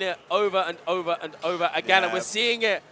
it over and over and over again, and we're seeing it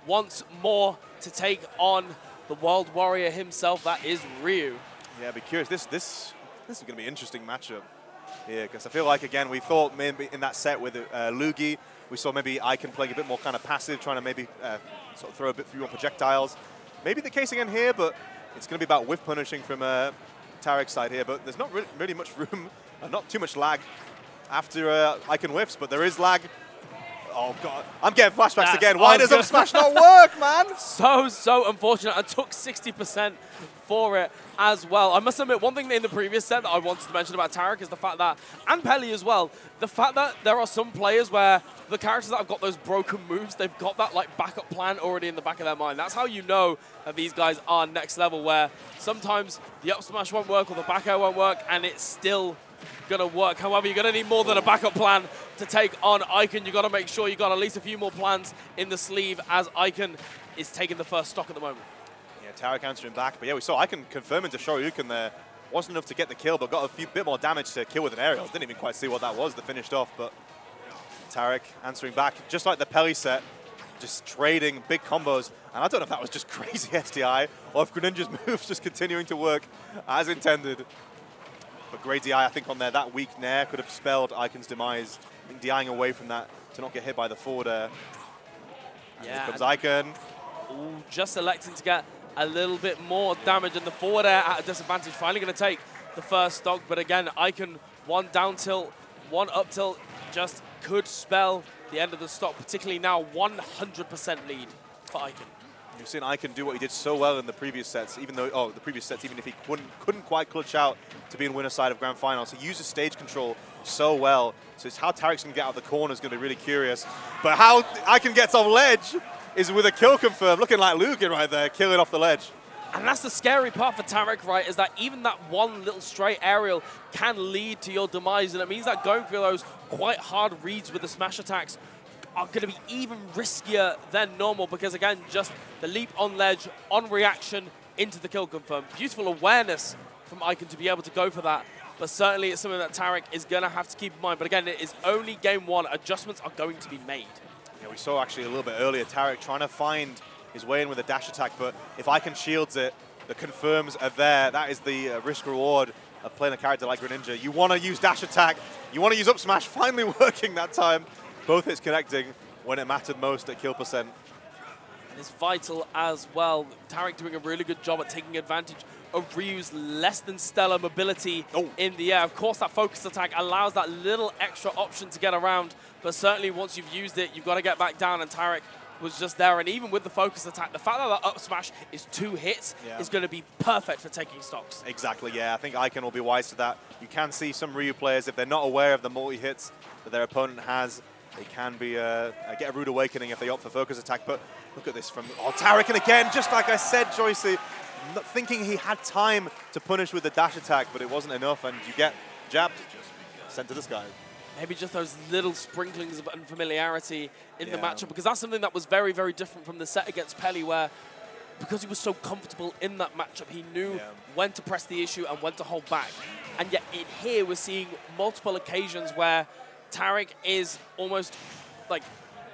once more to take on the World Warrior himself. That is Ryu. Yeah, I'd be curious. This is going to be an interesting matchup. Yeah, because I feel like, again, we thought maybe in that set with Lugi, we saw maybe Ikan playing a bit more kind of passive, trying to maybe sort of throw a bit few more projectiles. Maybe the case again here, but it's going to be about whiff punishing from Tarik's side here. But there's not really much room, not too much lag after Ikan whiffs, but there is lag. Oh, God. I'm getting flashbacks again. Why does up smash not work, man? So unfortunate. I took 60% for it as well. I must admit, one thing in the previous set that I wanted to mention about Tarik is the fact that, and Pelly as well, the fact that there are some players where the characters that have got those broken moves, they've got that like backup plan already in the back of their mind. That's how you know that these guys are next level, where sometimes the up smash won't work or the back air won't work, and it's still gonna work. However, you're gonna need more than a backup plan to take on Ikan. You gotta make sure you got at least a few more plans in the sleeve as Ikan is taking the first stock at the moment. Yeah, Tarik answering back, but yeah, we saw Ikan confirming to Shoryuken there. Wasn't enough to get the kill, but got a bit more damage to kill with an aerial. Didn't even quite see what that was that finished off, but Tarik answering back, just like the Pelly set, just trading big combos. And I don't know if that was just crazy SDI or if Greninja's moves just continuing to work as intended. But great DI, I think, on there. That weak Nair could have spelled Ikan's demise. I think DIing away from that to not get hit by the forward air. And here comes Ikan. Ooh, just electing to get a little bit more damage, and the forward air at a disadvantage. Finally going to take the first stock, but again, Ikan, one down tilt, one up tilt, just could spell the end of the stock, particularly now 100% lead for Ikan. You've seen Ikan do what he did so well in the previous sets, even though, even if he couldn't quite clutch out to be in winner side of Grand Finals. He uses stage control so well. So it's how Tarik's going to get out of the corner is going to be really curious. But how Ikan gets off ledge is with a kill confirm, looking like Lugan right there, killing off the ledge. And that's the scary part for Tarik, right, is that even that one little straight aerial can lead to your demise, and it means that going for those quite hard reads with the smash attacks are going to be even riskier than normal, because again, just the leap on ledge, on reaction, into the kill confirm. Beautiful awareness from Ikan to be able to go for that, but certainly it's something that Tarik is going to have to keep in mind. But again, it is only game one. Adjustments are going to be made. Yeah, we saw actually a little bit earlier Tarik trying to find his way in with a dash attack, but if Ikan shields it, the confirms are there. That is the risk reward of playing a character like Greninja. You want to use dash attack, you want to use up smash, finally working that time. Both hits connecting when it mattered most at kill percent. And it's vital as well. Tarik doing a really good job at taking advantage of Ryu's less than stellar mobility in the air. Of course, that focus attack allows that little extra option to get around, but certainly once you've used it, you've got to get back down, and Tarik was just there. And even with the focus attack, the fact that the up smash is 2 hits is going to be perfect for taking stocks. Exactly, yeah. I think Ikan will be wise to that. You can see some Ryu players, if they're not aware of the multi-hits that their opponent has, they can be get a rude awakening if they opt for focus attack. But look at this from Tarik, and again, just like I said, Joycey, thinking he had time to punish with the dash attack, but it wasn't enough, and you get jabbed, sent to the sky. Maybe just those little sprinklings of unfamiliarity in the matchup, because that's something that was very, very different from the set against Pelly, where because he was so comfortable in that matchup, he knew when to press the issue and when to hold back. And yet in here, we're seeing multiple occasions where Tarik is almost like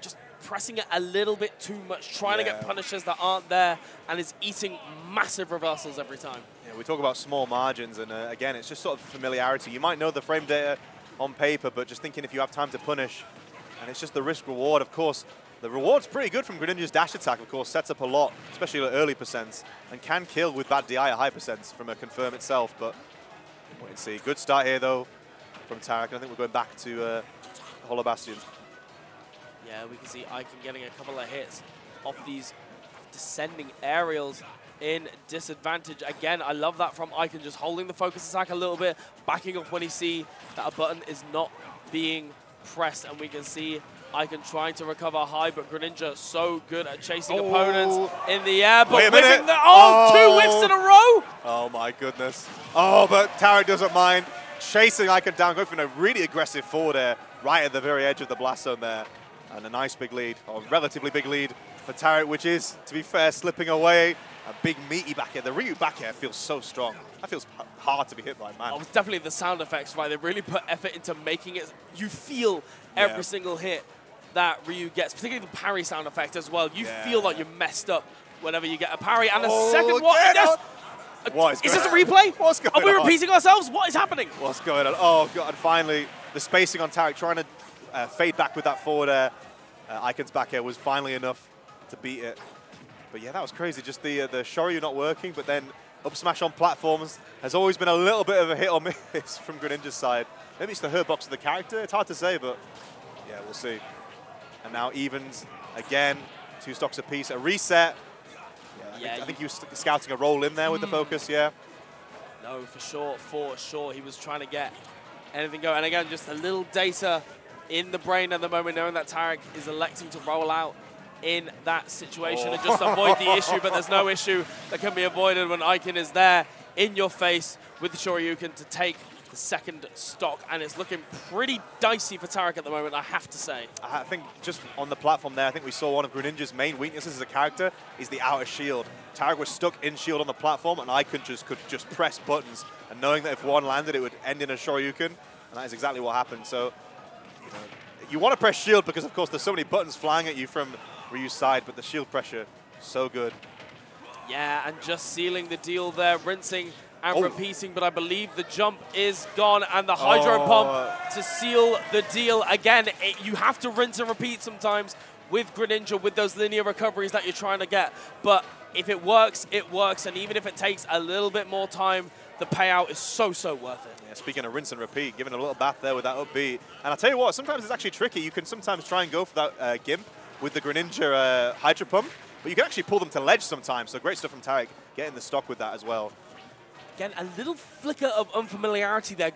just pressing it a little bit too much, trying to get punishes that aren't there, and is eating massive reversals every time. Yeah, we talk about small margins, and again, it's just sort of familiarity. You might know the frame data on paper, but just thinking if you have time to punish, and it's just the risk reward. Of course, the reward's pretty good from Greninja's dash attack, of course, sets up a lot, especially at early percents, and can kill with bad DI at high percents from a confirm itself, but wait and see. Good start here, though, from Tarik. I think we're going back to Hollow Bastion. Yeah, we can see Ikan getting a couple of hits off these descending aerials in disadvantage. Again, I love that from Ikan, just holding the focus attack a little bit, backing up when he see that a button is not being pressed, and we can see Ikan trying to recover high, but Greninja so good at chasing opponents in the air, but wait a minute. two whiffs in a row! Oh my goodness. Oh, but Tarik doesn't mind. Chasing Ikan down, going for a really aggressive forward air right at the very edge of the blast zone there. And a nice big lead, or relatively big lead for Tarik, which is, to be fair, slipping away. A big meaty back air. The Ryu back air feels so strong. That feels hard to be hit by, man. Oh, it's definitely the sound effects, right? They really put effort into making it. You feel every single hit that Ryu gets, particularly the parry sound effect as well. You feel like you're messed up whenever you get a parry. And the second one, what is this a replay? What's going on? Are we repeating ourselves? What is happening? What's going on? Oh, God. And finally, the spacing on Tarik, trying to fade back with that forward air. Ikan's back air was finally enough to beat it. But yeah, that was crazy. Just the Shoryu not working, but then up smash on platforms has always been a little bit of a hit or miss from Greninja's side. Maybe it's the hurt box of the character. It's hard to say, but yeah, we'll see. And now evens again, 2 stocks apiece, a reset. Yeah, I think he was scouting a roll in there with the focus, yeah. No, for sure. He was trying to get anything going. And again, just a little data in the brain at the moment, knowing that Tarik is electing to roll out in that situation and just avoid the issue, but there's no issue that can be avoided when Ikan is there in your face with the Shoryuken to take the second stock, and it's looking pretty dicey for Tarik at the moment, I have to say. I think just on the platform there, I think we saw one of Greninja's main weaknesses as a character is the outer shield. Tarik was stuck in shield on the platform, and Ikan could just press buttons, and knowing that if one landed, it would end in a Shoryuken, and that is exactly what happened. So, you know, you want to press shield because, of course, there's so many buttons flying at you from Ryu's side, but the shield pressure, so good. Yeah, and just sealing the deal there, rinsing and repeating, but I believe the jump is gone, and the Hydro Pump to seal the deal. Again, you have to rinse and repeat sometimes with Greninja, with those linear recoveries that you're trying to get, but if it works, and even if it takes a little bit more time, the payout is so worth it. Yeah, speaking of rinse and repeat, giving a little bath there with that up B, and I'll tell you what, sometimes it's actually tricky. You can sometimes try and go for that Gimp with the Greninja Hydro Pump, but you can actually pull them to ledge sometimes, so great stuff from Tarik, getting the stock with that as well. Again, a little flicker of unfamiliarity there,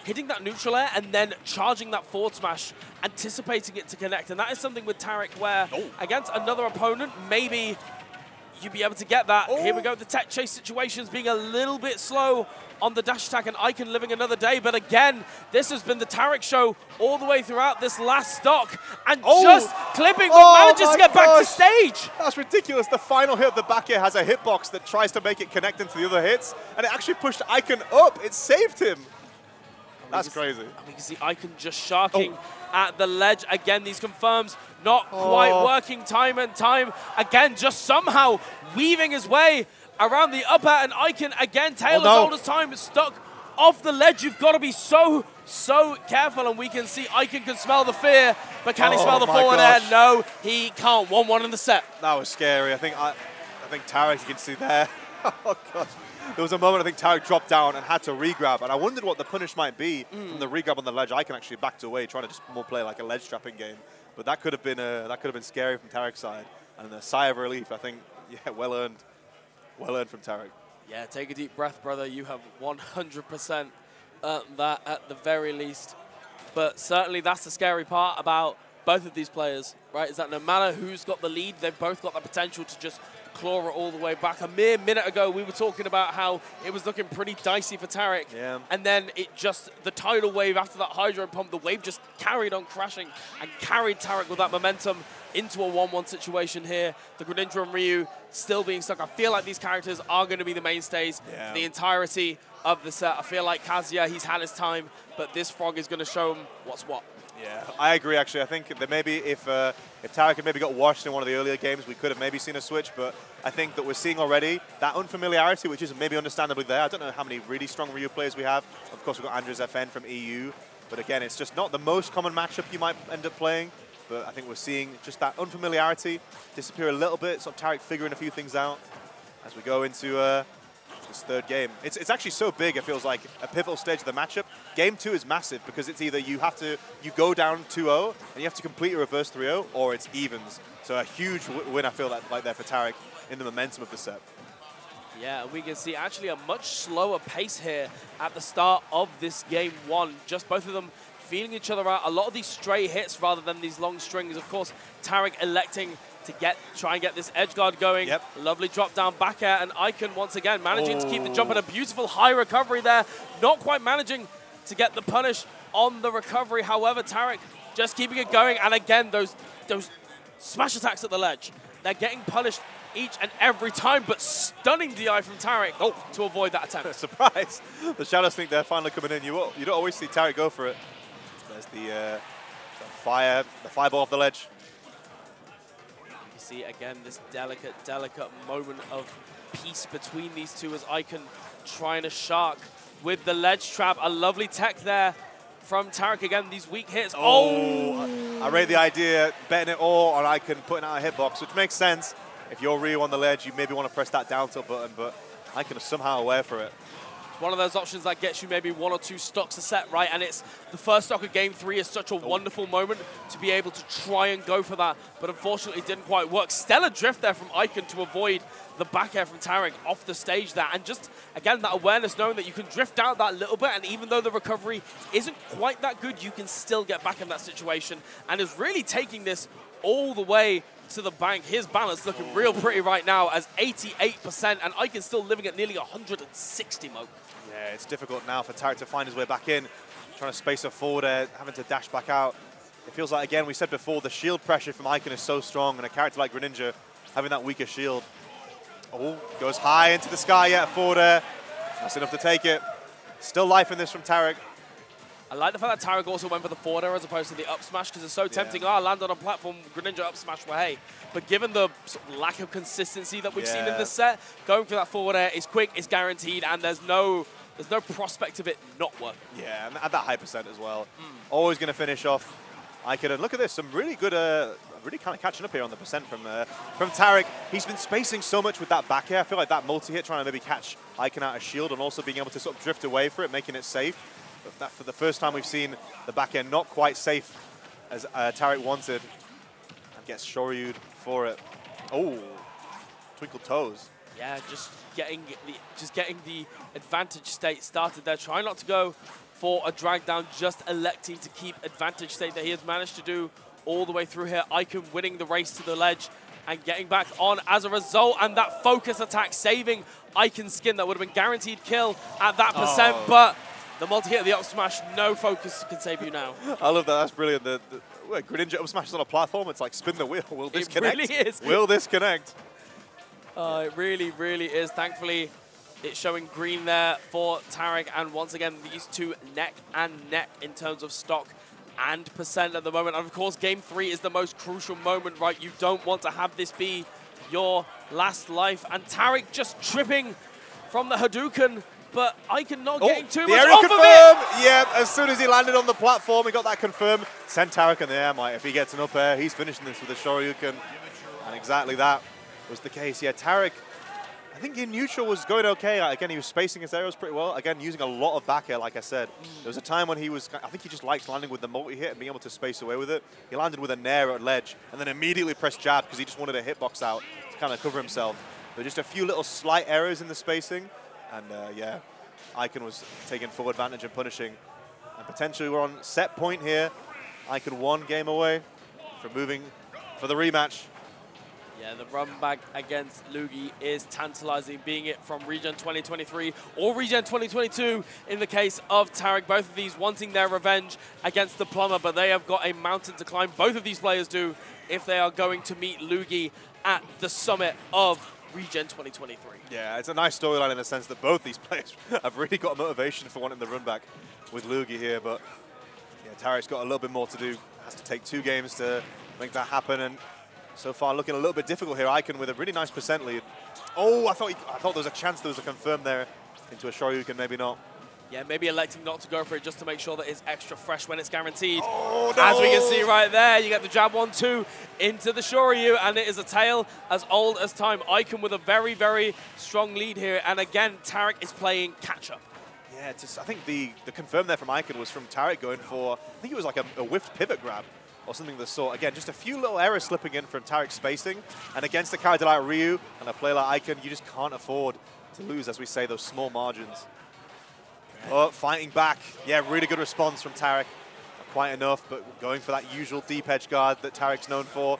hitting that neutral air and then charging that forward smash, anticipating it to connect. And that is something with Tarik where against another opponent, maybe you'd be able to get that. Here we go, the tech chase situations being a little bit slow on the dash attack, and Ikan living another day. But again, this has been the Tarik show all the way throughout this last stock, and just clipping, but manages to get back to stage. That's ridiculous. The final hit of the back air has a hitbox that tries to make it connect into the other hits, and it actually pushed Ikan up. It saved him. That's crazy. And we can see Ikan just sharking at the ledge. Again, these confirms not quite working time and time. Again, just somehow weaving his way around the upper, and Ikan again, tail as old as time, is stuck off the ledge. You've got to be so careful, and we can see Ikan can smell the fear, but can he smell the forward air? No, he can't. 1-1 in the set. That was scary. I think Tarik, you can see there. Oh, God. There was a moment I think Tarik dropped down and had to re-grab, and I wondered what the punish might be from the re-grab on the ledge. Ikan actually backed away, trying to just more play like a ledge trapping game. But that could have been scary from Tarik's side. And a sigh of relief, I think, yeah, well earned from Tarik. Yeah, take a deep breath, brother. You have 100% that at the very least. But certainly that's the scary part about both of these players, right? Is that no matter who's got the lead, they've both got the potential to just claw it all the way back. A mere minute ago, we were talking about how it was looking pretty dicey for Tarik. Yeah. And then the tidal wave after that Hydro Pump, the wave just carried on crashing and carried Tarik with that momentum into a 1-1 situation here. The Greninja and Ryu still being stuck. I feel like these characters are going to be the mainstays for the entirety of the set. I feel like Kazuya, he's had his time, but this Frog is going to show him what's what. Yeah, I agree, actually. I think that maybe if Tarik had maybe got washed in one of the earlier games, we could have maybe seen a switch, but I think that we're seeing already that unfamiliarity, which is maybe understandably there. I don't know how many really strong Ryu players we have. Of course, we've got Andres FN from EU, but again, it's just not the most common matchup you might end up playing, but I think we're seeing just that unfamiliarity disappear a little bit, so Tarik figuring a few things out as we go into this third game. It's actually so big, it feels like a pivotal stage of the matchup. Game 2 is massive because it's either you go down 2-0 and you have to complete a reverse 3-0, or it's evens. So a huge win, I feel like there for Tarik in the momentum of the set. Yeah, we can see actually a much slower pace here at the start of this game 1. Just both of them feeling each other out. A lot of these stray hits rather than these long strings. Of course, Tarik electing to try and get this edge guard going. Yep. Lovely drop down back air, and Ikan once again managing to keep the jump and a beautiful high recovery there. Not quite managing to get the punish on the recovery. However, Tarik just keeping it going, and again, those smash attacks at the ledge, they're getting punished each and every time, but stunning DI from Tarik to avoid that attempt. Surprise! The Shadow Sneak there finally coming in. You don't always see Tarik go for it. There's the fireball off the ledge. You see, again, this delicate moment of peace between these two as Ikan trying to shark with the ledge trap. A lovely tech there from Tarik. Again, these weak hits. Oh! I rate the idea, betting it all on Ikan putting out a hitbox, which makes sense. If you're Ryu on the ledge, you maybe want to press that down tilt button, but Ikan is somehow aware for it. It's one of those options that gets you maybe 1 or 2 stocks a set, right? And it's the first stock of game 3 is such a wonderful moment to be able to try and go for that, but unfortunately it didn't quite work. Stellar drift there from Ikan to avoid the back air from Tarik off the stage there. And just, again, that awareness, knowing that you can drift out that little bit, and even though the recovery isn't quite that good, you can still get back in that situation, and is really taking this all the way to the bank. His balance looking real pretty right now as 88%, and Ikan still living at nearly 160 Mo. Yeah, it's difficult now for Tarik to find his way back in. Trying to space her forward there, having to dash back out. It feels like, again, we said before, the shield pressure from Ikan is so strong, and a character like Greninja having that weaker shield. Oh, goes high into the sky yet, forward air. That's enough to take it. Still life in this from Tarik. I like the fact that Tarik also went for the forward air as opposed to the up smash, because it's so tempting. Oh, land on a platform, Greninja up smash, well, hey. But given the sort of lack of consistency that we've seen in this set, going for that forward air is quick, it's guaranteed, and there's no prospect of it not working. Yeah, and at that high percent as well. Always going to finish off Ikan. And look at this, some really good, really kind of catching up here on the percent from Tarik. He's been spacing so much with that back air. I feel like that multi-hit, trying to maybe catch Ikan out of shield and also being able to sort of drift away for it, making it safe. But that, for the first time we've seen the back end not quite safe as Tarik wanted. And gets shoryu'd for it. Oh, twinkle toes. Yeah, just getting the advantage state started there. Trying not to go for a drag down, just electing to keep advantage state that he has managed to do all the way through here. Ikan winning the race to the ledge and getting back on as a result. And that focus attack saving Ikan's skin. That would have been guaranteed kill at that percent, but the multi-hit of the up smash, no focus can save you now. I love that. That's brilliant. The Greninja up smash is on a platform. It's like spin the wheel. Will this connect? It really is. Will this connect? It really, really is. Thankfully, it's showing green there for Tarik. And once again, these two neck and neck in terms of stock and percent at the moment. And of course, game 3 is the most crucial moment, right? You don't want to have this be your last life. And Tarik just tripping from the Hadouken, but Ikan not getting too much off of it. Yeah, as soon as he landed on the platform, he got that confirmed. Send Tarik in the air, mate. If he gets an up air, he's finishing this with a Shoryuken. And exactly that was the case. Yeah, Tarik, I think in neutral was going okay. Again, he was spacing his arrows pretty well. Again, using a lot of back air, like I said. There was a time when he was, I think he just likes landing with the multi-hit and being able to space away with it. He landed with a nair at ledge and then immediately pressed jab because he just wanted a hitbox out to kind of cover himself. But just a few little slight errors in the spacing. And yeah, Ikan was taking full advantage and punishing. And potentially we're on set point here. Ikan 1 game away from moving for the rematch. Yeah, the run back against Lugi is tantalizing, being it from Regen 2023 or Regen 2022 in the case of Tarik. Both of these wanting their revenge against the Plumber, but they have got a mountain to climb. Both of these players do if they are going to meet Lugi at the summit of Regen 2023. Yeah, it's a nice storyline in the sense that both these players have really got motivation for wanting the run back with Lugi here, but yeah, Tarik's got a little bit more to do. Has to take 2 games to make that happen, and so far looking a little bit difficult here. Ikan with a really nice percent lead. Oh, I thought there was a chance there was a confirm there into a Shoryuken, maybe not. Yeah, maybe electing not to go for it just to make sure that it's extra fresh when it's guaranteed. Oh, no. As we can see right there, you get the jab 1-2 into the Shoryu, and it is a tale as old as time. Ikan with a very, very strong lead here, and again, Tarik is playing catch-up. Yeah, I think the confirm there from Ikan was from Tarik going for, I think it was like a whiffed pivot grab or something of the sort. Again, just a few little errors slipping in from Tarik's spacing, and against a character like Ryu and a player like Ikan, you just can't afford to lose, as we say, those small margins. Oh, fighting back. Yeah, really good response from Tarik. Not quite enough, but going for that usual deep edge guard that Tarik's known for.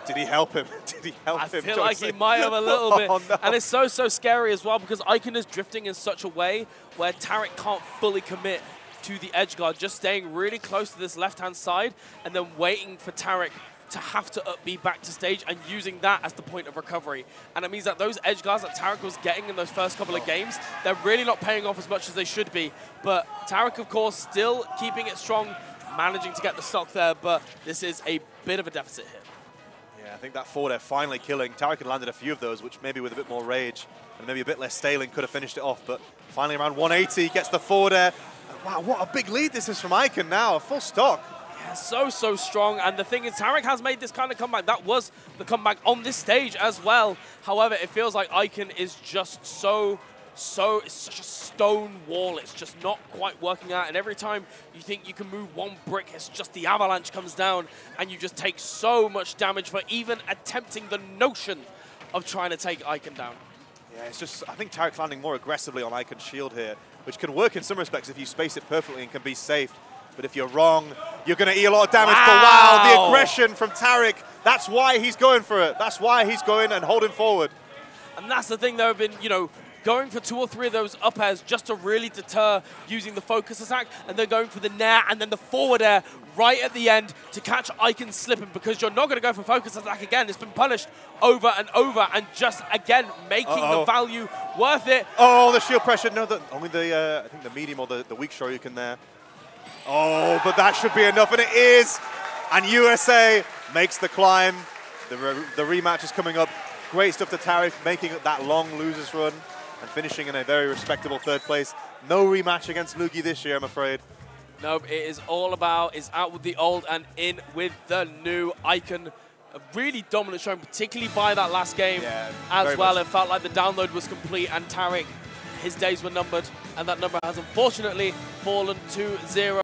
Did he help him? Did he help him? I feel like he might have a little bit. Oh, no. And it's so scary as well, because Ikan is drifting in such a way where Tarik can't fully commit to the edge guard, just staying really close to this left-hand side and then waiting for Tarik to have to be back to stage and using that as the point of recovery. And it means that those edge guards that Tarik was getting in those first couple of games, they're really not paying off as much as they should be. But Tarik, of course, still keeping it strong, managing to get the stock there, but this is a bit of a deficit here. Yeah, I think that forward air finally killing. Tarik had landed a few of those, which maybe with a bit more rage and maybe a bit less staling could have finished it off, but finally around 180, gets the forward air. And wow, what a big lead this is from Ikan now, full stock. Yeah, so strong, and the thing is, Tarik has made this kind of comeback. That was the comeback on this stage as well. However, it feels like Ikan is just it's such a stone wall. It's just not quite working out. And every time you think you can move one brick, it's just the avalanche comes down and you just take so much damage for even attempting the notion of trying to take Ikan down. Yeah, it's just, I think Tarik's landing more aggressively on Ikan's shield here, which can work in some respects if you space it perfectly and can be safe. But if you're wrong, you're going to eat a lot of damage. Wow. But wow, the aggression from Tarik, that's why he's going for it. That's why he's going and holding forward. And that's the thing, there have been, going for 2 or 3 of those up airs just to really deter using the focus attack, and then going for the nair and then the forward air right at the end to catch Ikan slipping, because you're not going to go for focus attack again. It's been punished over and over, and just again making the value worth it. Oh, the shield pressure. No, only the I think the medium or the weak Shoryuken there. Oh, but that should be enough, and it is. And USA makes the climb. The rematch is coming up. Great stuff to Tarik, making it that long losers run and finishing in a very respectable 3rd place. No rematch against Lugi this year, I'm afraid. No, it is all about, is out with the old and in with the new. Ikan, a really dominant showing, particularly by that last game as well. It felt like the download was complete, and Tarik, his days were numbered, and that number has unfortunately fallen to 0.